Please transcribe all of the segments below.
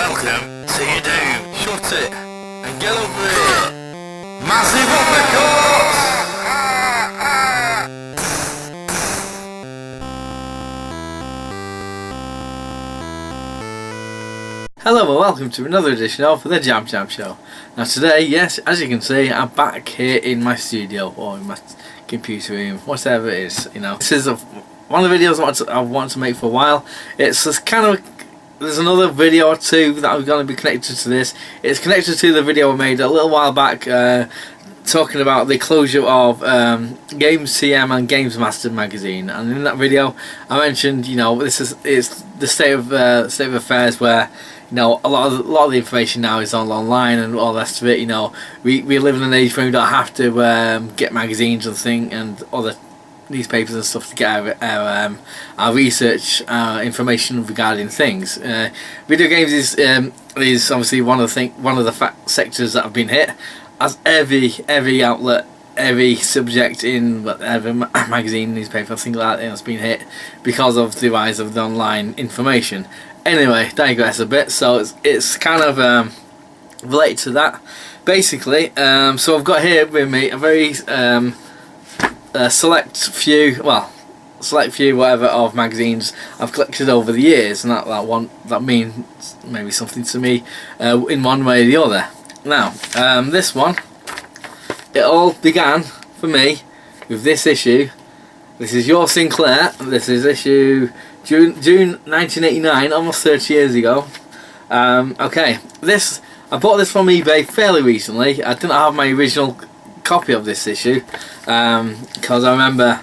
Welcome to your doom. Shut it and get over here. Massive uppercuts! Hello and welcome to another edition of the JabJab Show. Now today, yes, as you can see, I'm back here in my studio or in my computer room, whatever it is. You know, this is one of the videos I want to make for a while. It's just kind of, there's another video or two that are going to be connected to this. It's connected to the video I made a little while back talking about the closure of Games TM and Games Master magazine, and in that video I mentioned, you know, it's the state of affairs where, you know, a lot of the information now is online and all the rest of it. You know, we live in an age where we don't have to get magazines and other newspapers and stuff to get our research information regarding things. Video games is obviously one of the sectors that have been hit, as every outlet, every subject in whatever magazine, newspaper, things like that has been hit because of the rise of the online information. Anyway, digress a bit. So it's kind of related to that, basically. So I've got here with me a very select few whatever of magazines I've collected over the years, and that means maybe something to me in one way or the other. Now, this one, it all began for me with this issue. This is Your Sinclair. This is issue June 1989, almost 30 years ago. Okay, I bought this from eBay fairly recently. I didn't have my original copy of this issue because I remember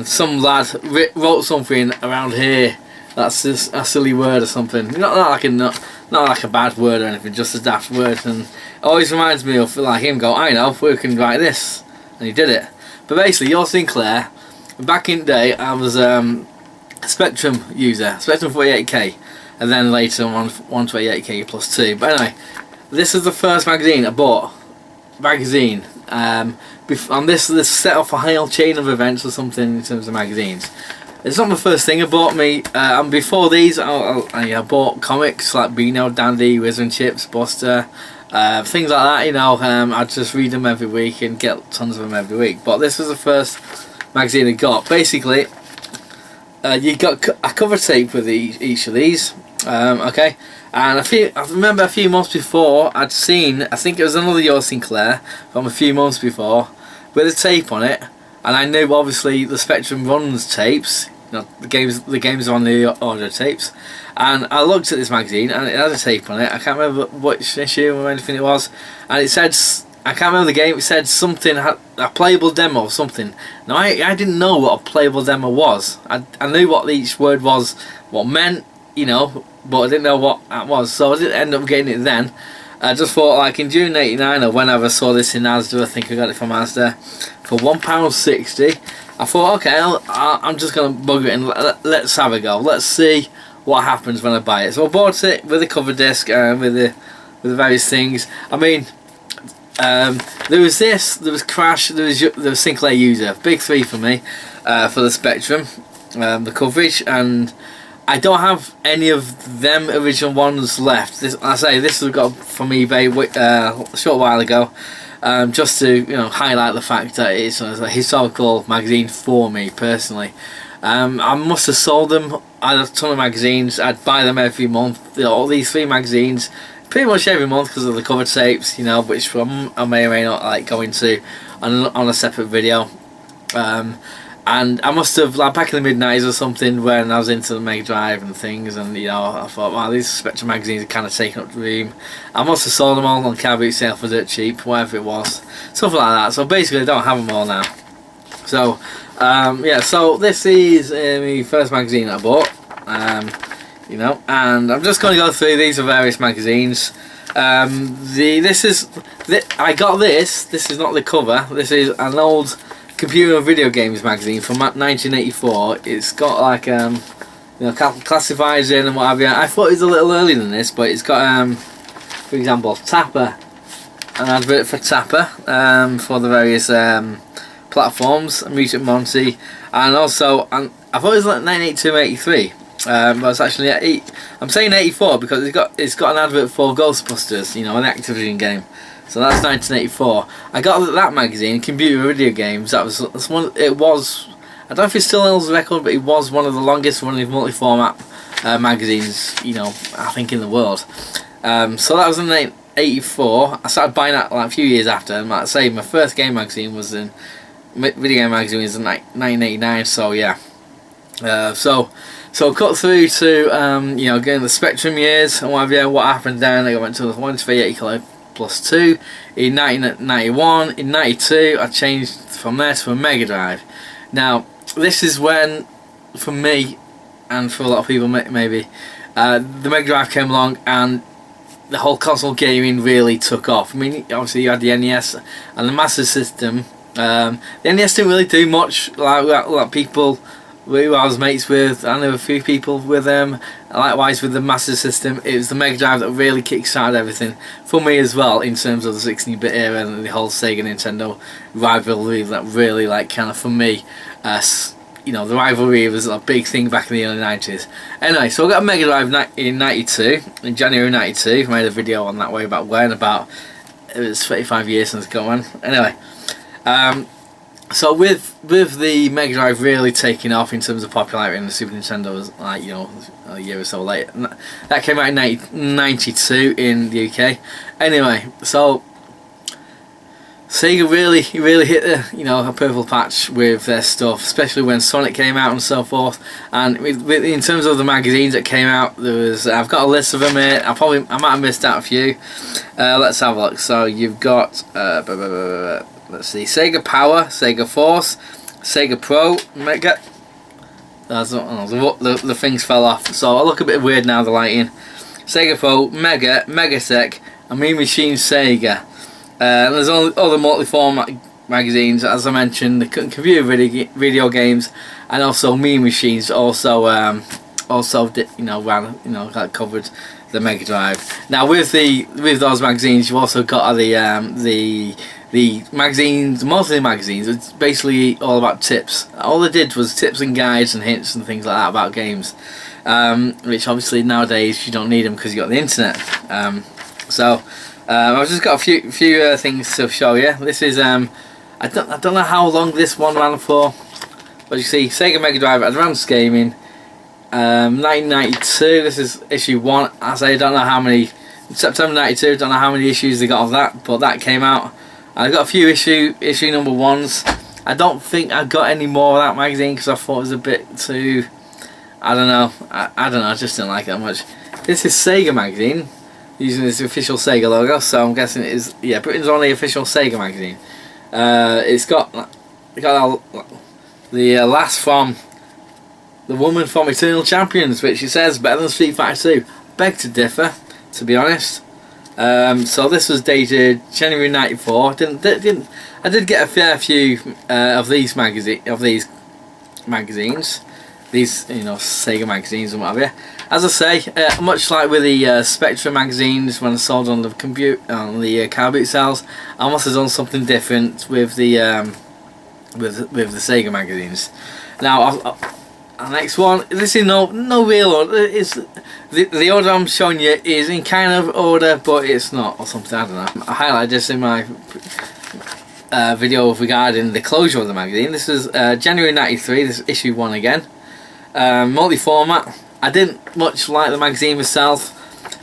some lad wrote something around here. That's just a silly word or something. Not like a bad word or anything, just a daft word. And it always reminds me of like him go, I know, we can write this, and he did it. But basically, Your Sinclair. Back in the day, I was a Spectrum user, Spectrum 48K, and then later on 128K plus 2. But anyway, this is the first magazine I bought. And this set off a whole chain of events or something in terms of magazines. It's not the first thing I bought me. And before these, I bought comics like Beano, Dandy, Whiz and Chips, Buster, things like that. You know, I'd just read them every week and get tons of them every week. But this was the first magazine I got. Basically, you got a cover tape with each of these. Okay, and I remember a few months before I'd seen, I think it was another Your Sinclair from a few months before with a tape on it, and I knew obviously the Spectrum runs tapes. You know, the games on the audio tapes, and I looked at this magazine and it had a tape on it. I can't remember which issue or anything it was, and it said, I can't remember the game, it said something, a playable demo or something. Now I didn't know what a playable demo was. I knew what each word was, what meant, you know, but I didn't know what that was, so I didn't end up getting it then. I just thought, like in June '89 or whenever I saw this in Asda, I think I got it from Asda for £1.60. I thought, okay, I'm just going to bug it and let's have a go. Let's see what happens when I buy it. So I bought it with the cover disc and with the various things. I mean, there was this, there was Crash, there was Sinclair User, big three for me for the Spectrum, the coverage, and I don't have any of them original ones left. This was got from eBay a short while ago, just to, you know, highlight the fact that it's a historical magazine for me personally. I must have sold them. I had a ton of magazines. I'd buy them every month. You know, all these three magazines, pretty much every month because of the cover tapes. You know, which I may or may not like go into on a separate video. And I must have, like back in the mid-90s or something, when I was into the Mega Drive and things, and you know, I thought, wow, these Spectrum magazines are kind of taking up the room. I must have sold them all on car boot sale for dirt cheap, whatever it was, something like that. So basically I don't have them all now. So yeah, so this is my first magazine I bought, you know, and I'm just going to go through these various magazines. I got this is not the cover, this is an old computer and video games magazine from 1984. It's got like you know, classifieds in and what have you. I thought it was a little earlier than this, but it's got for example, Tapper, an advert for Tapper for the various platforms, Music Monty, and also I thought it was like 1982-83. But it's actually I'm saying 84 because it's got an advert for Ghostbusters, you know, an Activision game. So that's 1984. I got that magazine, Computer Video Games. That's one. It was. I don't know if it still holds the record, but it was one of the longest running multi-format magazines, you know, I think in the world. So that was in 1984. I started buying that like a few years after. And like I say, my first game magazine was in video game magazine was in 1989. So yeah. So cut through to you know, getting the Spectrum years and whatever. What happened then? I went to the 128 kilo plus 2 in 1991. In 92, I changed from there to a Mega Drive. Now this is when, for me, and for a lot of people maybe, the Mega Drive came along and the whole console gaming really took off. I mean, obviously you had the NES and the Master System. The NES didn't really do much. Like people who I was mates with, I knew a few people with them. Likewise with the Master System, it was the Mega Drive that really kick-started everything for me as well, in terms of the 16-bit era and the whole Sega Nintendo rivalry that really, like, kind of, for me, you know, the rivalry was a big thing back in the early 90s. Anyway, so I got a Mega Drive in 92, in January 92. I made a video on that way about when, about, it was 35 years since it's gone. Anyway, so with the Mega Drive really taking off in terms of popularity, and the Super Nintendo was, like, you know, a year or so later. That came out in 92 in the UK. Anyway, so Sega really hit the, you know, a purple patch with their stuff, especially when Sonic came out and so forth. And in terms of the magazines that came out, there was, I've got a list of them here. I might have missed out a few. Let's have a look. So you've got let's see, Sega Power, Sega Force, Sega Pro, Mega. The things fell off, so I look a bit weird now, the lighting. Sega Pro, Mega, Megasec, and Mean Machine Sega. And there's other multi-format magazines, as I mentioned, the computer video games, and also Mean Machines also you know, ran, you know, that covered the Mega Drive. Now with those magazines, you've also got the magazines. Most of the magazines, it's basically all about tips. All they did was tips and guides and hints and things like that about games, which obviously nowadays you don't need them because you got the internet. I've just got a few things to show you. This is I don't know how long this one ran for, but you see, Sega Mega Drive Advanced Gaming, 1992. This is issue 1. I say I don't know how many. September 92. Don't know how many issues they got of that, but that came out. I got a few issue number 1s. I don't think I got any more of that magazine because I thought it was a bit too, I don't know. I don't know. I just didn't like it that much. This is Sega magazine, using this official Sega logo, so I'm guessing it is, yeah, Britain's only official Sega magazine. It's got the last from the woman from Eternal Champions, which it says better than Street Fighter 2. Beg to differ, to be honest. So this was dated January 94. I did get a fair few of these magazines, these, you know, Sega magazines and whatever. As I say, much like with the Spectrum magazines when I sold on the car boot sales, I must have done something different with the Sega magazines. Now, our next one. This is no real order. It's the order I'm showing you is in kind of order, but it's not, or something. I don't know. I highlighted this in my video regarding the closure of the magazine. This is January 93. This is issue 1 again. Multi-format. I didn't much like the magazine myself.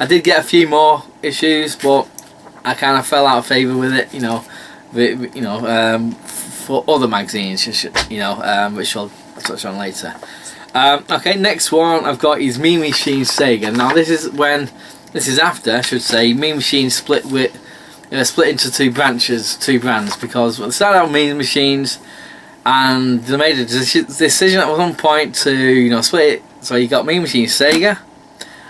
I did get a few more issues, but I kind of fell out of favour with it. You know, for other magazines, you know, which I'll touch on later. Okay, next one I've got is Mean Machine Sega. Now this is after, I should say, Mean Machine split into two brands, because they started out Mean Machines, and they made a decision that was on point to, you know, split it. So you got Mean Machine Sega,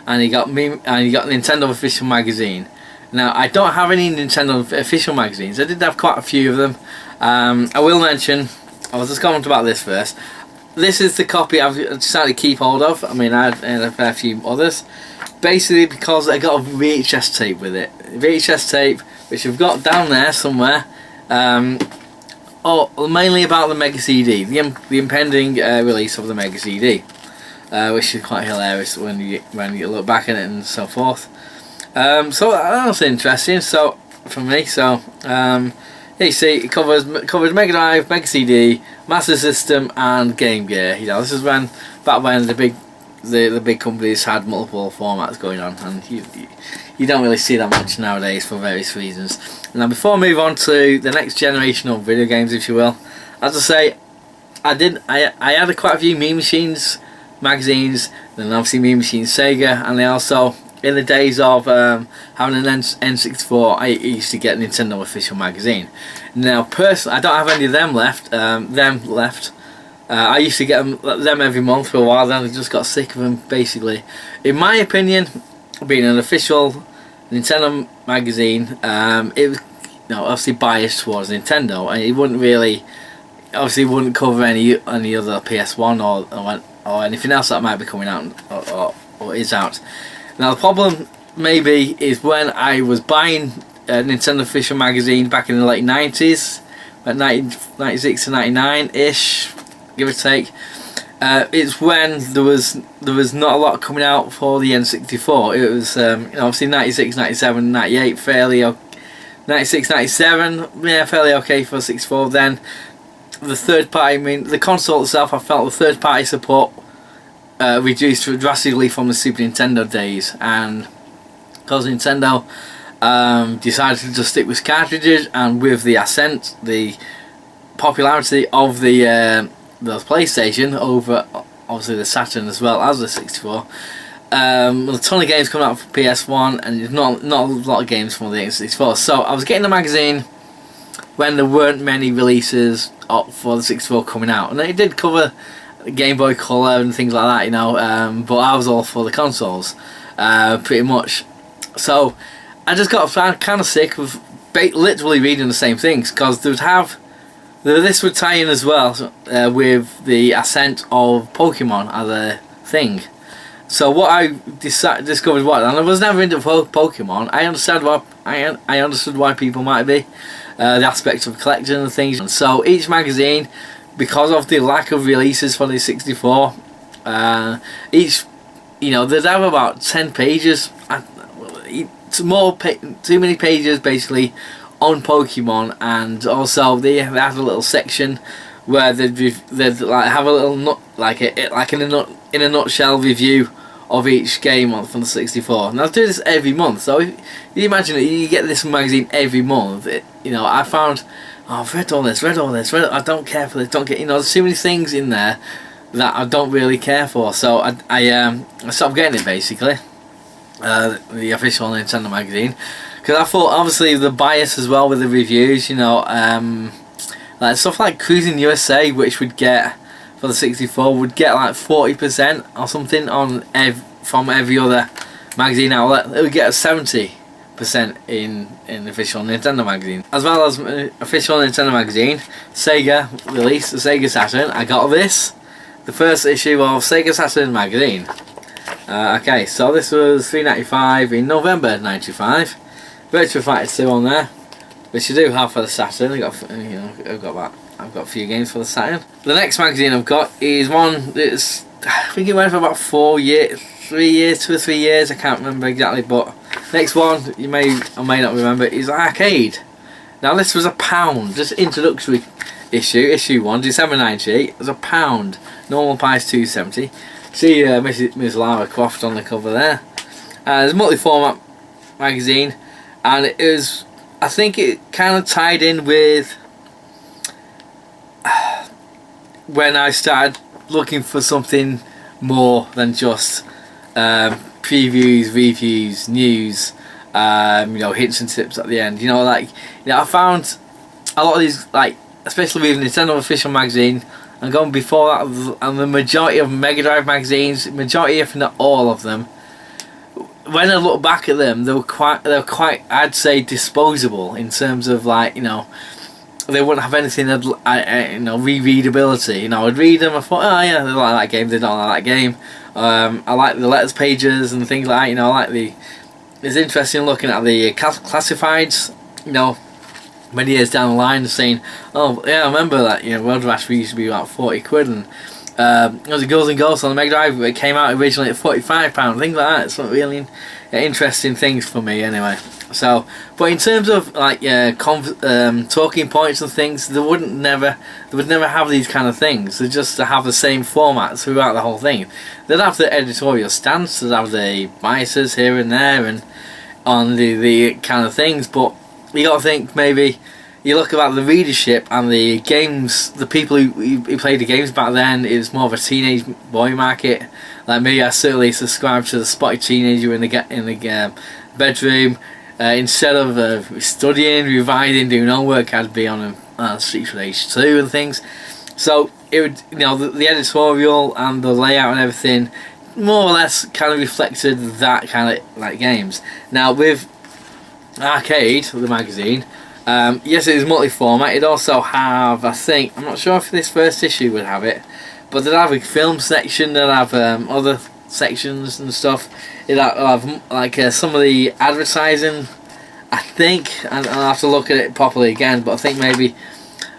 and you got Nintendo Official Magazine. Now I don't have any Nintendo Official magazines. I did have quite a few of them. I will mention. I'll just comment about this first. This is the copy I've decided to keep hold of. I mean, I had a fair few others. Basically because I got a VHS tape with it. VHS tape, which I've got down there somewhere. Mainly about the Mega CD, the impending release of the Mega CD. which is quite hilarious when you look back at it and so forth. So that's interesting. So for me, so yeah, you see, it covers Mega Drive, Mega CD, Master System, and Game Gear. You know, this is back when the big companies had multiple formats going on, and you don't really see that much nowadays for various reasons. Now, before I move on to the next generation of video games, if you will, as I say, I had quite a few Mean Machines magazines, and obviously Mean Machines Sega, and they also, in the days of having an N64, I used to get Nintendo official magazine. Now, personally, I don't have any of them left. I used to get them every month for a while. Then I just got sick of them. Basically, in my opinion, being an official Nintendo magazine, it was, obviously biased towards Nintendo, and it wouldn't really, wouldn't cover any other PS1 or anything else that might be coming out or is out. Now, the problem maybe is when I was buying a Nintendo official magazine back in the late 90s, about 96 to 99 ish, give or take. It's when there was not a lot coming out for the N64. It was obviously 96, 97, 98 fairly 96, 97, yeah, fairly okay for 64. Then the third party, the console itself, I felt the third party support reduced drastically from the Super Nintendo days, and because Nintendo decided to just stick with cartridges, and with the ascent, the popularity of the PlayStation over obviously the Saturn as well as the 64, a ton of games coming out for PS1, and not a lot of games for the N64. So I was getting the magazine when there weren't many releases for the 64 coming out, and it did cover Game Boy Color and things like that, but I was all for the consoles, pretty much. So I just got kind of sick of literally reading the same things, because this would tie in as well with the ascent of Pokemon as a thing. So what I discovered, and I was never into Pokemon. I understood why people might be, the aspect of collecting and things. And so each magazine, because of the lack of releases for the 64, they'd have about 10 pages, too many pages basically on Pokemon, and also they had a little section where they'd like have a little in a nutshell review of each game from the 64. And I do this every month, so if you imagine it, you get this magazine every month. I found, I've read all this, I don't care for this, there's too many things in there that I don't really care for, so I stopped getting it basically, the official Nintendo magazine, because I thought obviously the bias as well with the reviews, like stuff like Cruising USA, which would get for the 64 would get like 40% or something on from every other magazine outlet. It would get 70% in the official Nintendo magazine, as well as official Nintendo magazine. Sega released the Sega Saturn. I got the first issue of Sega Saturn magazine. Okay, so this was $3.95 in November '95. Virtua Fighter 2 on there, which I do have for the Saturn. I've got a few games for the Saturn. The next magazine I've got is one that's, I think it went for about 2 or 3 years. I can't remember exactly, but next one you may or may not remember is Arcade. Now this was £1, just introductory issue 1, December '98. It was £1. Normal price $2.70. See Ms. Lara Croft on the cover there. It's a multi-format magazine, and it was, I think it kind of tied in with when I started looking for something more than just previews, reviews, news, hints and tips at the end. I found a lot of these, especially with Nintendo official magazine, and going before that, and the majority of Mega Drive magazines, majority if not all of them, when I look back at them, they were quite, I'd say, disposable in terms of they wouldn't have anything, rereadability. I'd read them, I thought, oh yeah, they like that game, they don't like that game. I like the letters pages and things like that. It's interesting looking at the classifieds, many years down the line, saying, oh yeah, I remember that, World Rash used to be about 40 quid, and It was a Ghouls and Ghosts on the Mega Drive. It came out originally at £45, things like that. It's not really interesting things for me anyway. So, but in terms of like talking points and things, they would never have these kind of things. They just have the same format throughout the whole thing. They'd have the editorial stance, they'd have the biases here and there, and on the kind of things. But you got to think, maybe you look about the readership and the games, the people who played the games back then. It was more of a teenage boy market. Like me, I certainly subscribed to the spotty teenager in the bedroom. Instead of studying, revising, doing homework, I'd be on Streets for Age 2 and things. So it would, the editorial and the layout and everything more or less kind of reflected that kind of like games. Now with Arcade, the magazine, yes, it is multi-format. It'd also have, I think, I'm not sure if this first issue would have it, but they'd have a film section, they'd have other sections and stuff. It'd have like some of the advertising, I think, and I'll have to look at it properly again, but I think maybe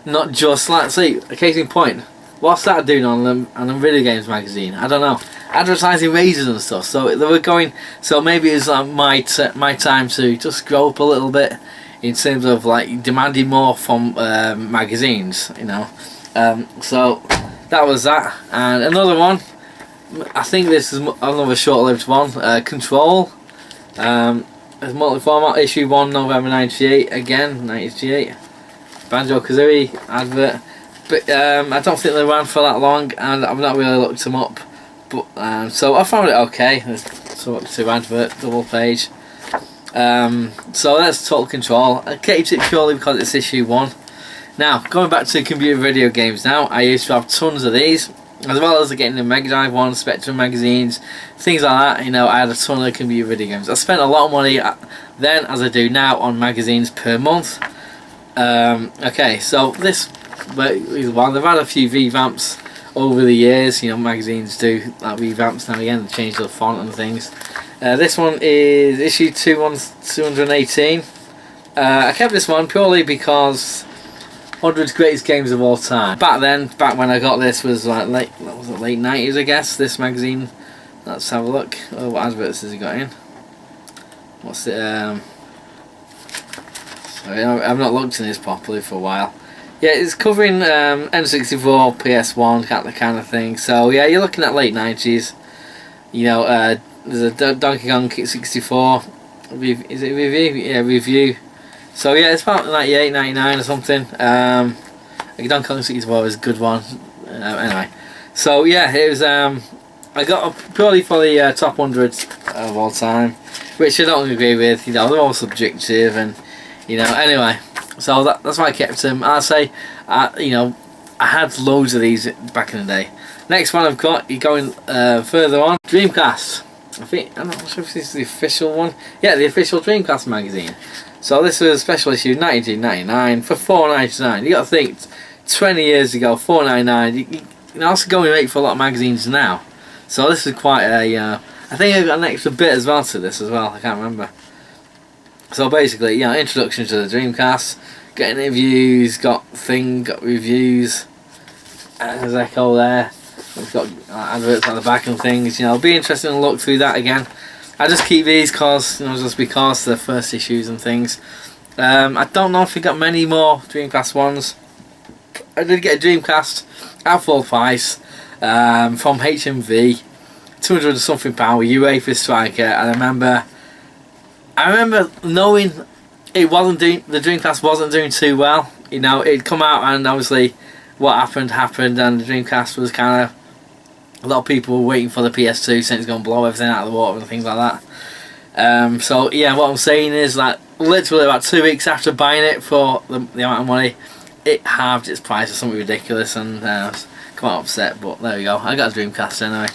not just, let's see, a case in point, what's that doing on the video games magazine? I don't know. Advertising razors and stuff. So they were going, so maybe it's my time to just grow up a little bit in terms of like demanding more from magazines, so that was that. And another one, I think this is another short-lived one, Control. It's multi-format, issue 1, November 98, again, 98. Banjo-Kazooie advert. But I don't think they ran for that long, and I've not really looked them up. But so I found it okay. So to advert, double page. So that's Total Control. I kept it purely because it's issue 1. Now, going back to computer video games now, I used to have tons of these, as well as getting the Mega Drive one, Spectrum magazines, things like that. I had a ton of computer video games. I spent a lot of money then, as I do now, on magazines per month. Okay, so this one, they've had a few revamps over the years. Magazines do like revamps now again, they change the font and things. This one is issue 218. I kept this one purely because 100 greatest games of all time. Back when I got this was like late 90s, I guess. This magazine. Let's have a look. Oh, what adverts has it got in? What's it? Sorry, I've not looked in this properly for a while. Yeah, it's covering N64, PS1, kind of thing. So yeah, you're looking at late 90s. There's a Donkey Kong 64. Is it review? Yeah, review. So yeah, it's about 98, 99 or something. Donkey Kong 64 is a good one. Anyway, so yeah, it was. I got purely for the top 100 of all time, which I don't agree with. They're all subjective, and anyway. So that's why I kept them. I'll say, I had loads of these back in the day. Next one I've got, you're going further on, Dreamcast. I'm not sure if this is the official one. Yeah, the official Dreamcast magazine. So this was a special issue, 1999, for $4.99. You got to think, 20 years ago, $4.99. That's going rate for a lot of magazines now. So this is quite a. I think I got an extra bit as well to this as well. I can't remember. So basically, introduction to the Dreamcast, getting reviews, got reviews. There's Echo there. We've got adverts on the back and things. It'll be interesting to look through that again. I just keep these because they're first issues and things. I don't know if we got many more Dreamcast ones. I did get a Dreamcast at full price from HMV, 200 and something pound with UEFA Striker, and I remember knowing the Dreamcast wasn't doing too well. It'd come out, and obviously what happened, and the Dreamcast was kind of, a lot of people were waiting for the PS2 since it's going to blow everything out of the water and things like that. So yeah, what I'm saying is that literally about 2 weeks after buying it for the amount of money, it halved its price or something ridiculous, and I was quite upset. But there we go, I got a Dreamcast anyway.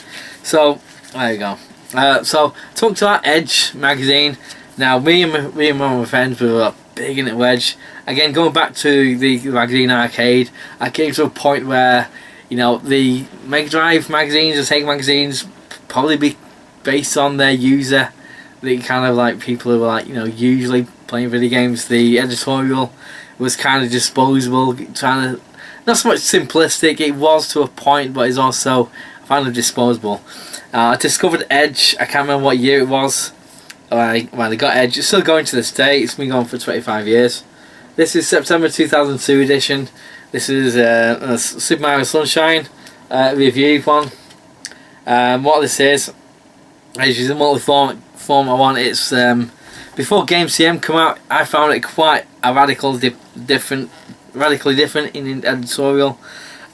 So there you go. So talk to that Edge magazine. Now me and one of my friends were big into Edge. Again, going back to the magazine Arcade, I came to a point where the Mega Drive magazines, the Sega magazines, probably be based on their user. The kind of like people who were like usually playing video games. The editorial was kind of disposable, trying to not so much simplistic. It was to a point, but it's also kind of disposable. I discovered Edge. I can't remember what year it was when I got Edge. It's still going to this day. It's been going for 25 years. This is September 2002 edition. This is a Super Mario Sunshine review one. What this is a multi-format one. It's before Game CM come out. I found it quite a radically different in editorial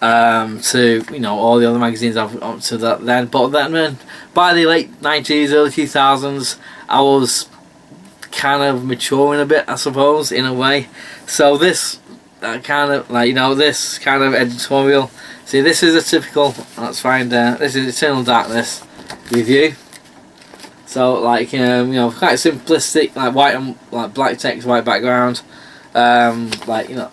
to, you know, all the other magazines I've up to that then. But then by the late 90s, early 2000s, I was kind of maturing a bit, I suppose, in a way. So this kind of, like, you know, this kind of editorial. See, this is a typical, let's find this is Eternal Darkness review. So, like, you know, quite simplistic, like white and like black text, white background. Like, you know,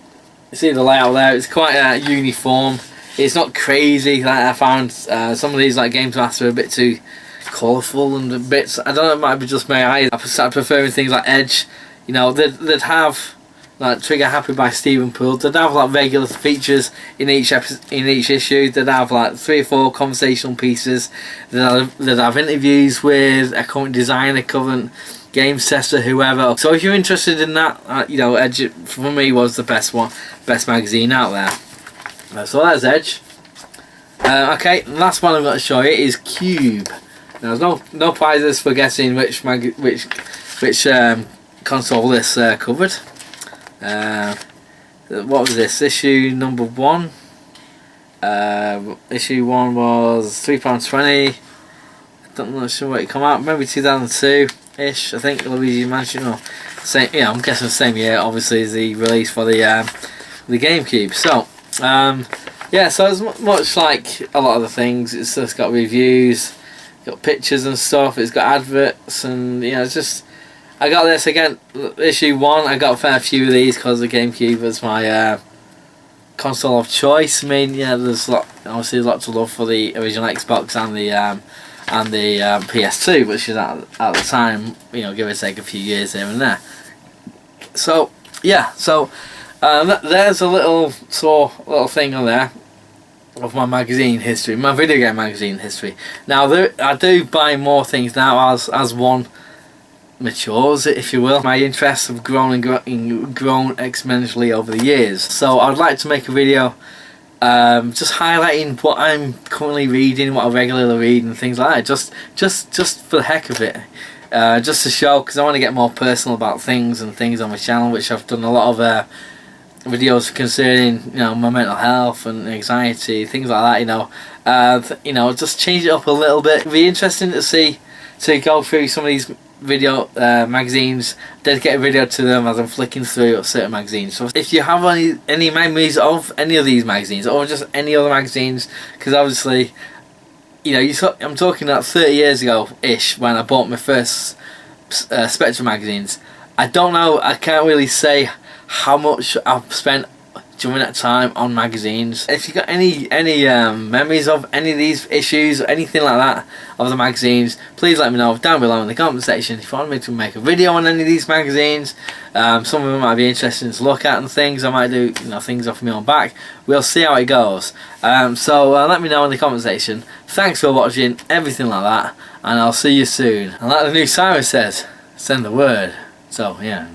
you see the layout there. It's quite uniform. It's not crazy. Like, I found some of these, like Games Master, are a bit too colourful and a bit. I don't know. It might be just my eyes. I started preferring things like Edge. You know, they'd have like Trigger Happy by Stephen Poole. They'd have like regular features in each issue. They'd have like 3 or 4 conversational pieces. They'd have interviews with a current designer, current games tester, whoever. So if you're interested in that, you know, Edge for me was the best magazine out there. So that's Edge. Okay, the last one I'm going to show you is Cube. Now, there's no prizes for guessing which console this covered. What was this? Issue number 1. Issue 1 was £3.20. I'm not sure what it come out. Maybe 2002-ish. I think Luigi Mansion, or same. Yeah, I'm guessing the same year. Obviously, is the release for the GameCube. So, yeah. So it's much like a lot of the things. It's just got reviews, got pictures and stuff. It's got adverts, and you know, it's just. I got this again, issue 1. I got a fair few of these because the GameCube was my console of choice. I mean, yeah, obviously lots of love for the original Xbox and the PS2, which is at the time, you know, give or take a few years here and there. So yeah, so there's a little thing on there of my magazine history, my video game magazine history. Now I do buy more things now as one matures, if you will. My interests have grown exponentially over the years. So I'd like to make a video just highlighting what I'm currently reading, what I regularly read, and things like that. Just for the heck of it, just to show, because I want to get more personal about things on my channel, which I've done a lot of videos concerning, you know, my mental health and anxiety, things like that. You know, just change it up a little bit. It'd be interesting to go through some of these video magazines, dedicate a video to them as I'm flicking through certain magazines. So if you have any memories of any of these magazines, or just any other magazines, because obviously, you know, I'm talking about 30 years ago ish when I bought my first Spectrum magazines. I don't know, I can't really say how much I've spent during that time on magazines. If you got any memories of any of these issues or anything like that of the magazines, please let me know down below in the comment section. If you want me to make a video on any of these magazines, some of them might be interesting to look at and things. I might do, you know, things off my own back. We'll see how it goes. So let me know in the comment section. Thanks for watching, everything like that, and I'll see you soon. And like the new siren says, send the word. So yeah.